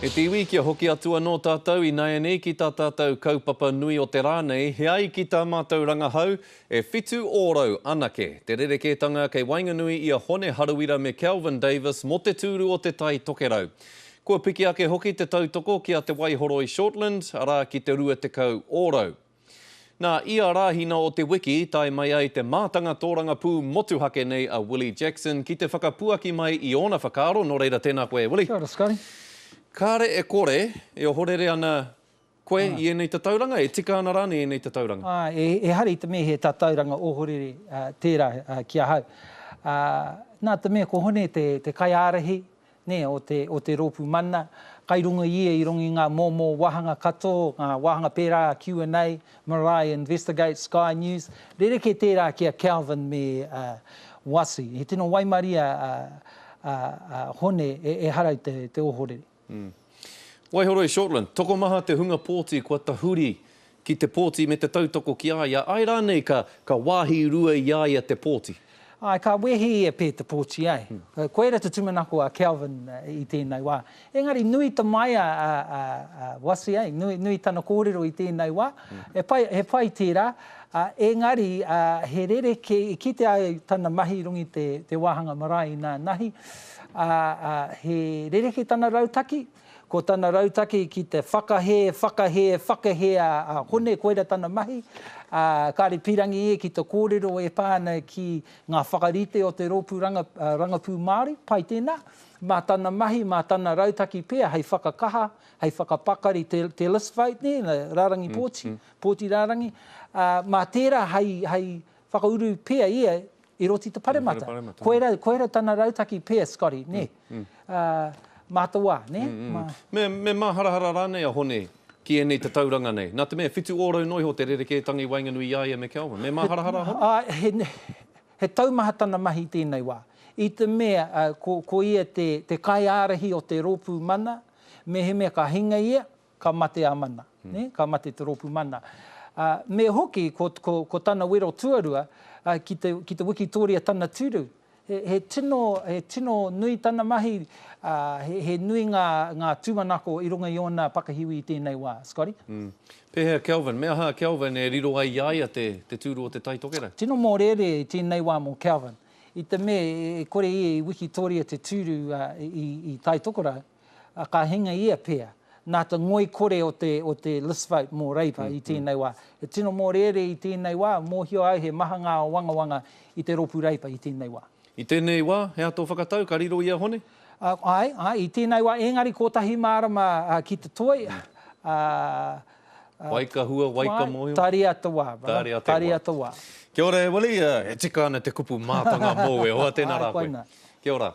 E te iwi kia hoki atua no tātou I nai nei ki tā tātou kaupapa nui o te rānei, he ai ki tā mātou rangahau, e whitu ōrau anake. Te rerekētanga kei Wainganui I a Hone Harawira me Kelvin Davis mo te tūru o te tai tokerau. Kua piki ake hoki te tautoko ki a te Waihoro I Shortland, arā ki te rua te kau ōrau. Nā ia rāhina o te wiki, tai mai ai te mātanga tōranga pū motuhake nei a Willie Jackson ki te whakapuaki mai I ona whakaaro, no reira tēnā koe, Willie. Kia ora, Scotty. Kāre e kore, e o horere ana koe I enei te tauranga, e tika ana rāne enei te tauranga? E hari te mea he tā tauranga o horere tērā kia hau. Nā te mea ko hone te kai ārahi, ne, o te rōpū mana, kai runga ia I rongi ngā mōmō wahanga kato, ngā wahanga pērā Q&A, Mariah Investigate, Sky News, rereke tērā kia Kelvin me Wasi. He tino waimaria hone e harai te ohorere. Waihoro I Shortland, toko maha te hunga pōti kua tahuri ki te pōti me te tautoko ki aia. Ai rānei ka wāhi rua I aia te pōti? Ka wehi e pē te pōti ai. Koera te tumanako a Kelvin I tēnei wā. Engari, nui ta mai a Wasi ai, nui tana kōrero I tēnei wā. He pai tērā. Engari, he rereke, ki te ai tana mahi rungi te wāhanga marae I nā nahi, he rereke tana rautaki, ko tana rautaki ki te whakahe a hone koera tana mahi, kāre pirangi ki te kōrero e pāna ki ngā whakarite o te rōpū rangapū Māori, pai tēnā, mā tana mahi, mā tana rautaki pēr, hei whakakaha, hei whakapakari te list vote, ne, rārangi pōti rārangi, mā tērā hei whakauru pēr ia, I roti te paremata. Koera tana rautaki pēr, Scotty, ne? Mātua, ne? Me maharahara rānei a hone ki enei te tauranga nei. Nā te mea, whitu ōrau noiho te rerekētangi Wainganui Iaia me Kelvin. Me maharahara hone? He taumahatana mahi tēnei wā. I te mea, ko ia te kai ārahi o te rōpū mana, me he mea ka hinga ia, ka mate a mana. Ne? Ka mate te rōpū mana. Me hoki, ko tana wero tuarua, ki te Wikitoria tana tūru, he tino nui tana mahi, he nui ngā tūmanako I runga I ona pakahiwi I tēnei wā, Scotty? Pēhea Kelvin, mea haa Kelvin e riro ai iaia te tūru o te tai tokera? Tino mōrere I tēnei wā mō Kelvin. I te mea, kore I Wikitoria te tūru I tai tokera, ka hinga ia pēr. Nā te ngoi kore o te list vote mō reipa I tēnei wā. E tino mōrere I tēnei wā, mōhio ai he maha ngā wangawanga I te rōpū reipa I tēnei wā. I tēnei wā, he ato whakatau, ka riro ia hone? I tēnei wā, engari kotahi mārama ki te toi. Waika hua, waika mohi? Tari ata wā. Tari ata wā. Kia ora, Willie, e tika ana te kupu mātanga mō e hoa tēnā rā koe. Kia ora.